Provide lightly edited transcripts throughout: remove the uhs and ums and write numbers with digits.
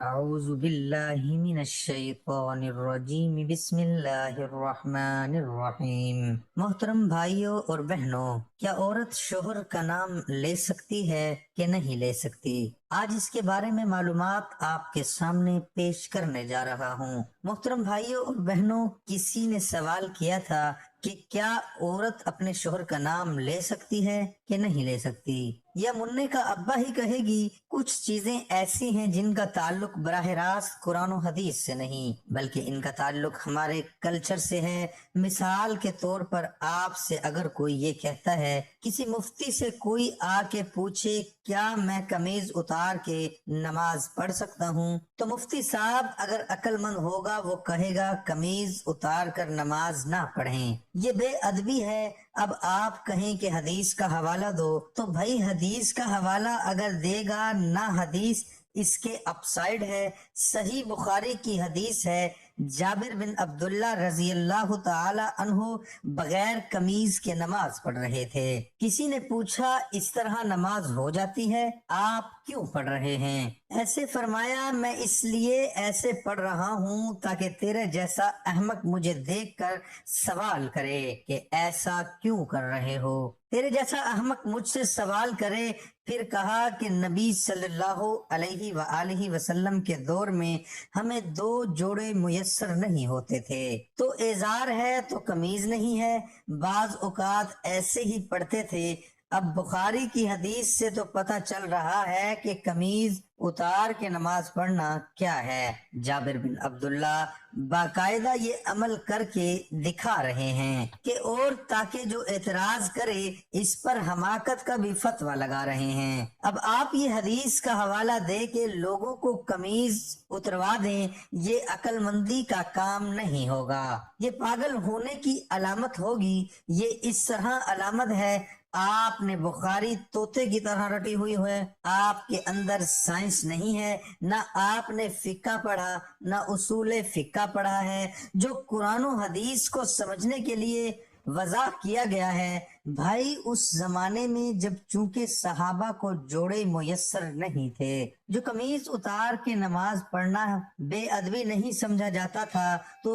اعوذ باللہ من الشیطان الرجیم، بسم اللہ الرحمن الرحیم۔ محترم بھائیوں اور بہنوں، کیا عورت شوہر کا نام لے سکتی ہے کہ نہیں لے سکتی؟ آج اس کے بارے میں معلومات آپ کے سامنے پیش کرنے جا رہا ہوں۔ محترم بھائیوں اور بہنوں، کسی نے سوال کیا تھا کہ کیا عورت اپنے شوہر کا نام لے سکتی ہے کہ نہیں لے سکتی؟ یا منع کا ابا ہی کہے گی کچھ چیزیں ایسی ہیں جن کا تعلق براہ راست قرآن و حدیث سے نہیں بلکہ ان کا تعلق ہمارے کلچر سے ہے۔ مثال کے طور پر آپ سے اگر کوئی یہ کہتا ہے، کسی مفتی سے کوئی آ کے پوچھے کیا میں قمیض اتار کے نماز پڑھ سکتا ہوں، تو مفتی صاحب اگر عقل مند ہوگا وہ کہے گا قمیض اتار کر نماز نہ پڑھیں، یہ بے ادبی ہے۔ اب آپ کہیں کہ حدیث کا حوالہ دو، تو بھائی حدیث کا حوالہ اگر دے گا نہ، حدیث اس کے اپ سائڈ ہے۔ صحیح بخاری کی حدیث ہے، جابر بن عبداللہ رضی اللہ تعالی عنہ بغیر قمیض کے نماز پڑھ رہے تھے۔ کسی نے پوچھا اس طرح نماز ہو جاتی ہے، آپ کیوں پڑھ رہے ہیں؟ ایسے فرمایا، میں اس لیے ایسے پڑھ رہا ہوں تاکہ تیرے جیسا احمق مجھے دیکھ کر سوال کرے کہ ایسا کیوں کر رہے ہو۔ تیرے جیسا احمق مجھ سے سوال کرے۔ پھر کہا کہ نبی صلی اللہ علیہ وآلہ وسلم کے دور میں ہمیں دو جوڑے میسر نہیں ہوتے تھے، تو ازار ہے تو قمیض نہیں ہے، بعض اوقات ایسے ہی پڑھتے تھے۔ اب بخاری کی حدیث سے تو پتہ چل رہا ہے کہ قمیض اتار کے نماز پڑھنا کیا ہے۔ جابر بن عبداللہ باقاعدہ یہ عمل کر کے دکھا رہے ہیں کہ اور تاکہ جو اعتراض کرے اس پر حماقت کا بھی فتویٰ لگا رہے ہیں۔ اب آپ یہ حدیث کا حوالہ دے کے لوگوں کو قمیض اتروا دیں، یہ عقل مندی کا کام نہیں ہوگا، یہ پاگل ہونے کی علامت ہوگی۔ یہ اس طرح علامت ہے آپ نے بخاری طوطے کی طرح رٹی ہوئی ہے، آپ کے اندر سائنس نہیں ہے، نہ آپ نے فقہ پڑھا نہ اصول فقہ پڑھا ہے جو قرآن و حدیث کو سمجھنے کے لیے وضع کیا گیا ہے۔ بھائی اس زمانے میں جب چونکہ صحابہ کو جوڑے میسر نہیں تھے، جو قمیض اتار کے نماز پڑھنا بے ادبی نہیں سمجھا جاتا تھا، تو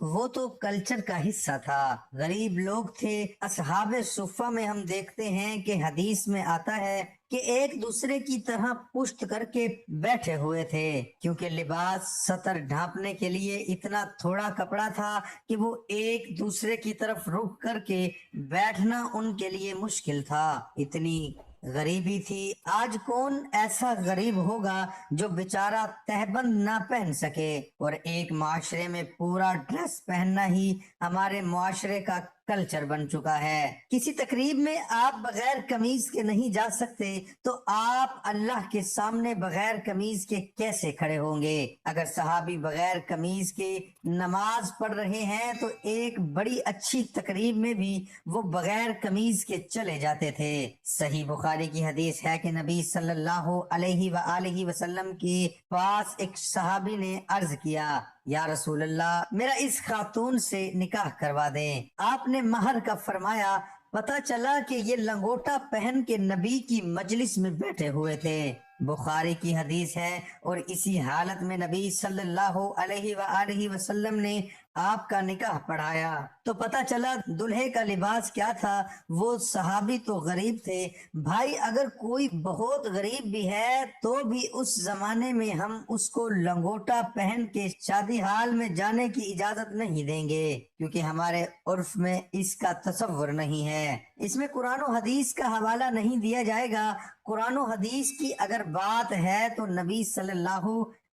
وہ تو کلچر کا حصہ تھا، غریب لوگ تھے۔ اصحاب صفہ میں ہم دیکھتے ہیں کہ حدیث میں آتا ہے کہ ایک دوسرے کی طرح پشت کر کے بیٹھے ہوئے تھے، کیونکہ لباس سطر ڈھانپنے کے لیے اتنا تھوڑا کپڑا تھا کہ وہ ایک دوسرے کی طرف رخ کر کے بیٹھنا ان کے لیے مشکل تھا، اتنی غریبی تھی۔ آج کون ایسا غریب ہوگا جو بیچارہ تہبند نہ پہن سکے، اور ایک معاشرے میں پورا ڈریس پہننا ہی ہمارے معاشرے کا کلچر بن چکا ہے۔ کسی تقریب میں آپ بغیر قمیض کے نہیں جا سکتے، تو آپ اللہ کے سامنے بغیر قمیض کے کیسے کھڑے ہوں گے؟ اگر صحابی بغیر قمیض کے نماز پڑھ رہے ہیں تو ایک بڑی اچھی تقریب میں بھی وہ بغیر قمیض کے چلے جاتے تھے۔ صحیح بخاری کی حدیث ہے کہ نبی صلی اللہ علیہ وآلہ وسلم کے پاس ایک صحابی نے عرض کیا، یا رسول اللہ میرا اس خاتون سے نکاح کروا دیں۔ آپ نے مہر کا فرمایا۔ پتہ چلا کہ یہ لنگوٹا پہن کے نبی کی مجلس میں بیٹھے ہوئے تھے۔ بخاری کی حدیث ہے، اور اسی حالت میں نبی صلی اللہ علیہ وآلہ وسلم نے آپ کا نکاح پڑھایا۔ تو پتہ چلا دلہے کا لباس کیا تھا، وہ صحابی تو غریب تھے۔ بھائی اگر کوئی بہت غریب بھی ہے تو بھی اس زمانے میں ہم اس کو لنگوٹا پہن کے شادی حال میں جانے کی اجازت نہیں دیں گے، کیونکہ ہمارے عرف میں اس کا تصور نہیں ہے۔ اس میں قرآن و حدیث کا حوالہ نہیں دیا جائے گا۔ قرآن و حدیث کی اگر بات ہے تو نبی صلی اللہ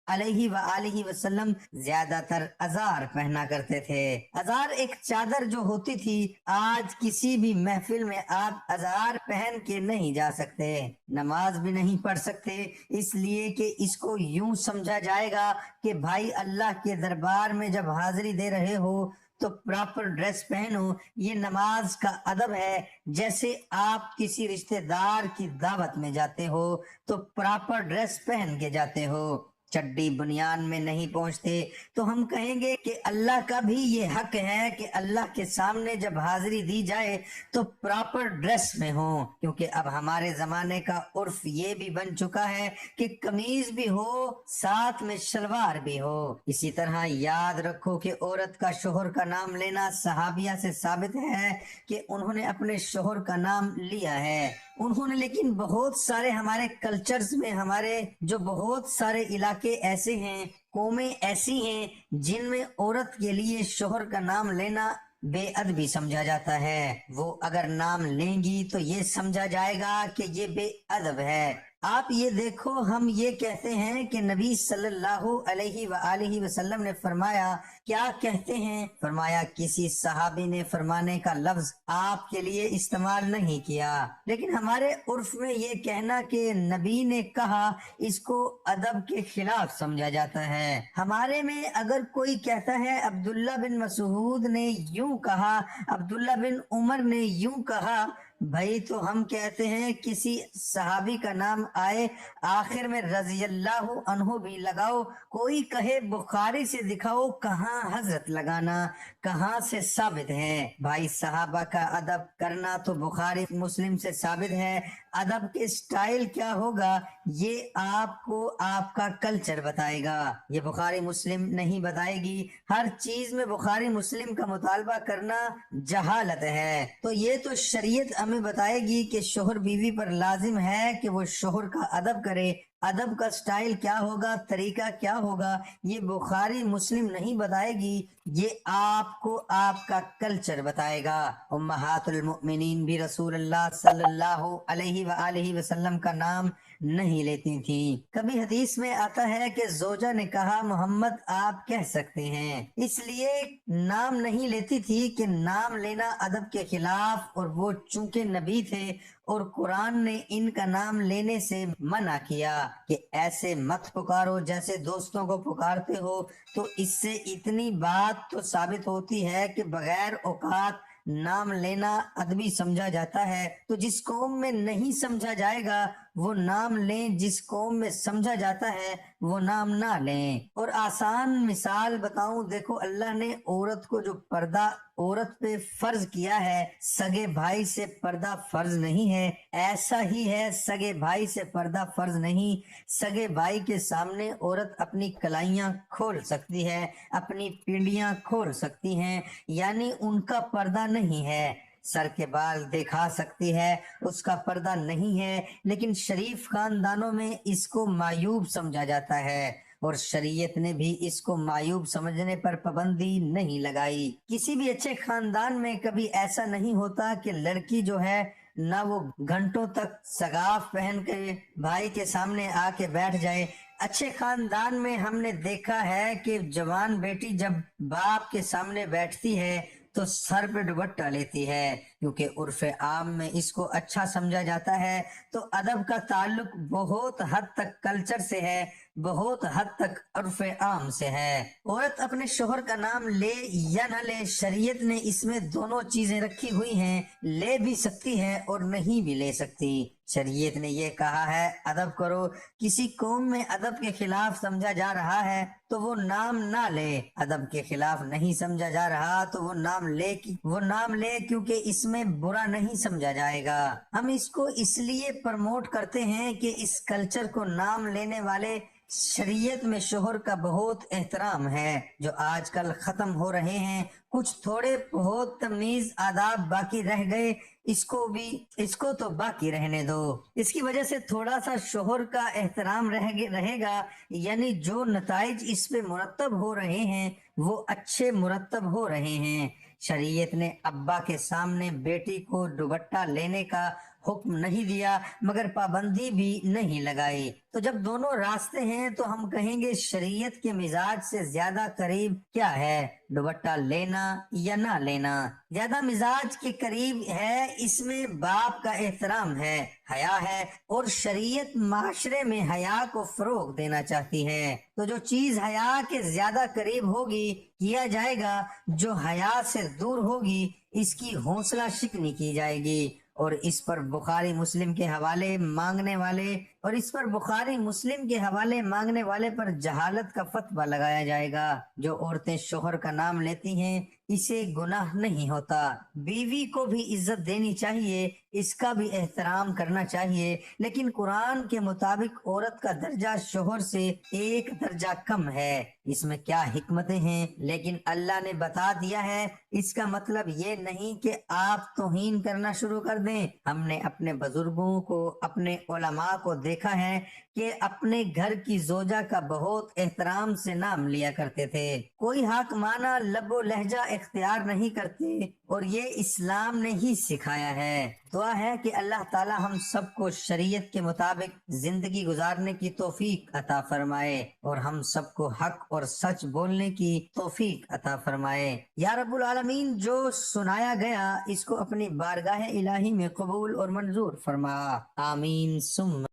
علیہ وآلہ وسلم زیادہ تر ازار پہنا کرتے تھے۔ ازار ایک چادر جو ہوتی تھی، آج کسی بھی محفل میں آپ ازار پہن کے نہیں جا سکتے، نماز بھی نہیں پڑھ سکتے، اس لیے کہ اس کو یوں سمجھا جائے گا کہ بھائی اللہ کے دربار میں جب حاضری دے رہے ہو تو پراپر ڈریس پہنو، یہ نماز کا ادب ہے۔ جیسے آپ کسی رشتہ دار کی دعوت میں جاتے ہو تو پراپر ڈریس پہن کے جاتے ہو۔ چڈی بنیان میں نہیں پہنچتے تو ہم کہیں گے کہ اللہ کا بھی یہ حق ہے کہ اللہ کے سامنے جب حاضری دی جائے تو پراپر ڈریس میں ہوں، کیونکہ اب ہمارے زمانے کا عرف یہ بھی بن چکا ہے کہ قمیض بھی ہو ساتھ میں شلوار بھی ہو۔ اسی طرح یاد رکھو کہ عورت کا شوہر کا نام لینا صحابیہ سے ثابت ہے کہ انہوں نے اپنے شوہر کا نام لیا ہے۔ انہوں نے لیکن بہت سارے ہمارے کلچرز میں ہمارے جو بہت سارے علاقے ایسے ہیں، قومیں ایسی ہیں جن میں عورت کے لیے شوہر کا نام لینا بے ادبی سمجھا جاتا ہے۔ وہ اگر نام لیں گی تو یہ سمجھا جائے گا کہ یہ بے ادب ہے۔ آپ یہ دیکھو، ہم یہ کہتے ہیں کہ نبی صلی اللہ علیہ وآلہ وسلم نے فرمایا، کیا کہتے ہیں؟ فرمایا کسی صحابی نے فرمانے کا لفظ آپ کے لیے استعمال نہیں کیا، لیکن ہمارے عرف میں یہ کہنا کہ نبی نے کہا اس کو ادب کے خلاف سمجھا جاتا ہے۔ ہمارے میں اگر کوئی کہتا ہے عبداللہ بن مسعود نے یوں کہا، عبداللہ بن عمر نے یوں کہا، بھائی تو ہم کہتے ہیں کسی صحابی کا نام آئے آخر میں رضی اللہ عنہ بھی لگاؤ، کوئی کہے بخاری سے دکھاؤ، کہاں حضرت لگانا، کہاں سے ثابت ہے؟ بھائی صحابہ کا ادب کرنا تو بخاری مسلم سے ثابت ہے۔ ادب کے سٹائل کیا ہوگا یہ آپ کو آپ کا کلچر بتائے گا، یہ بخاری مسلم نہیں بتائے گی۔ ہر چیز میں بخاری مسلم کا مطالبہ کرنا جہالت ہے۔ تو یہ تو شریعت ہمیں بتائے گی کہ شوہر بیوی پر لازم ہے کہ وہ شوہر کا ادب کرے۔ ادب کا سٹائل کیا ہوگا، طریقہ کیا ہوگا، یہ بخاری مسلم نہیں بتائے گی، یہ آپ کو آپ کا کلچر بتائے گا۔ امہات المؤمنین بھی رسول اللہ صلی اللہ علیہ وآلہ وسلم کا نام نہیں لیتی تھیں۔ کبھی حدیث میں آتا ہے کہ زوجہ نے کہا محمد آپ کہہ سکتے ہیں، اس لیے نام نہیں لیتی تھی کہ نام لینا ادب کے خلاف، اور وہ چونکہ نبی تھے اور قرآن نے ان کا نام لینے سے منع کیا کہ ایسے مت پکارو جیسے دوستوں کو پکارتے ہو، تو اس سے اتنی بات تو ثابت ہوتی ہے کہ بغیر اوقات نام لینا ادبی سمجھا جاتا ہے۔ تو جس قوم میں نہیں سمجھا جائے گا وہ نام لیں، جس قوم میں سمجھا جاتا ہے وہ نام نہ لیں۔ اور آسان مثال بتاؤں، دیکھو اللہ نے عورت کو جو پردہ عورت پہ فرض کیا ہے، سگے بھائی سے پردہ فرض نہیں ہے، ایسا ہی ہے سگے بھائی سے پردہ فرض نہیں۔ سگے بھائی کے سامنے عورت اپنی کلائیاں کھول سکتی ہے، اپنی پنڈیاں کھول سکتی ہیں، یعنی ان کا پردہ نہیں ہے۔ سر کے بال دکھا سکتی ہے، اس کا پردہ نہیں ہے، لیکن شریف خاندانوں میں اس کو معیوب سمجھا جاتا ہے، اور شریعت نے بھی اس کو معیوب سمجھنے پر پابندی نہیں لگائی۔ کسی بھی اچھے خاندان میں کبھی ایسا نہیں ہوتا کہ لڑکی جو ہے نہ وہ گھنٹوں تک سگاف پہن کے بھائی کے سامنے آ کے بیٹھ جائے۔ اچھے خاندان میں ہم نے دیکھا ہے کہ جوان بیٹی جب باپ کے سامنے بیٹھتی ہے تو سر پہ دوپٹہ لیتی ہے، کیونکہ عرف عام میں اس کو اچھا سمجھا جاتا ہے۔ تو ادب کا تعلق بہت حد تک کلچر سے ہے، بہت حد تک عرف عام سے ہے۔ عورت اپنے شوہر کا نام لے یا نہ لے، شریعت نے اس میں دونوں چیزیں رکھی ہوئی ہیں، لے بھی سکتی ہے اور نہیں بھی لے سکتی۔ شریعت نے یہ کہا ہے ادب کرو، کسی قوم میں ادب کے خلاف سمجھا جا رہا ہے تو وہ نام نہ لے، ادب کے خلاف نہیں سمجھا جا رہا تو وہ نام لے کیونکہ اس میں برا نہیں سمجھا جائے گا۔ ہم اس کو اس لیے پرموٹ کرتے ہیں کہ اس کلچر کو نام لینے والے شریعت میں شوہر کا بہت احترام ہے، جو آج کل ختم ہو رہے ہیں۔ کچھ تھوڑے بہت تمیز آداب باقی رہ گئے، اس کو تو باقی رہنے دو۔ اس کی وجہ سے تھوڑا سا شوہر کا احترام رہے گا، یعنی جو نتائج اس پہ مرتب ہو رہے ہیں وہ اچھے مرتب ہو رہے ہیں۔ شریعت نے ابا کے سامنے بیٹی کو دوپٹہ لینے کا حکم نہیں دیا، مگر پابندی بھی نہیں لگائی۔ تو جب دونوں راستے ہیں تو ہم کہیں گے شریعت کے مزاج سے زیادہ قریب کیا ہے، دوپٹہ لینا یا نہ لینا؟ زیادہ مزاج کے قریب ہے، اس میں باپ کا احترام ہے، حیا ہے، اور شریعت معاشرے میں حیا کو فروغ دینا چاہتی ہے۔ تو جو چیز حیا کے زیادہ قریب ہوگی کیا جائے گا، جو حیا سے دور ہوگی اس کی حوصلہ شکنی کی جائے گی، اور اس پر بخاری مسلم کے حوالے مانگنے والے اور اس پر بخاری مسلم کے حوالے مانگنے والے پر جہالت کا فتویٰ لگایا جائے گا۔ جو عورتیں شوہر کا نام لیتی ہیں اسے گناہ نہیں ہوتا۔ بیوی کو بھی عزت دینی چاہیے، اس کا بھی احترام کرنا چاہیے، لیکن قرآن کے مطابق عورت کا درجہ شوہر سے ایک درجہ کم ہے۔ اس میں کیا حکمتیں ہیں، لیکن اللہ نے بتا دیا ہے۔ اس کا مطلب یہ نہیں کہ آپ توہین کرنا شروع کر دیں۔ ہم نے اپنے بزرگوں کو، اپنے علماء کو دیکھا ہے کہ اپنے گھر کی زوجہ کا بہت احترام سے نام لیا کرتے تھے۔ کوئی حاکمانہ لب و لہجہ اختیار نہیں کرتے، اور یہ اسلام نے ہی سکھایا ہے۔ دعا ہے کہ اللہ تعالی ہم سب کو شریعت کے مطابق زندگی گزارنے کی توفیق عطا فرمائے، اور ہم سب کو حق اور سچ بولنے کی توفیق عطا فرمائے۔ یا رب العالمین، جو سنایا گیا اس کو اپنی بارگاہ الہی میں قبول اور منظور فرما۔ آمین ثم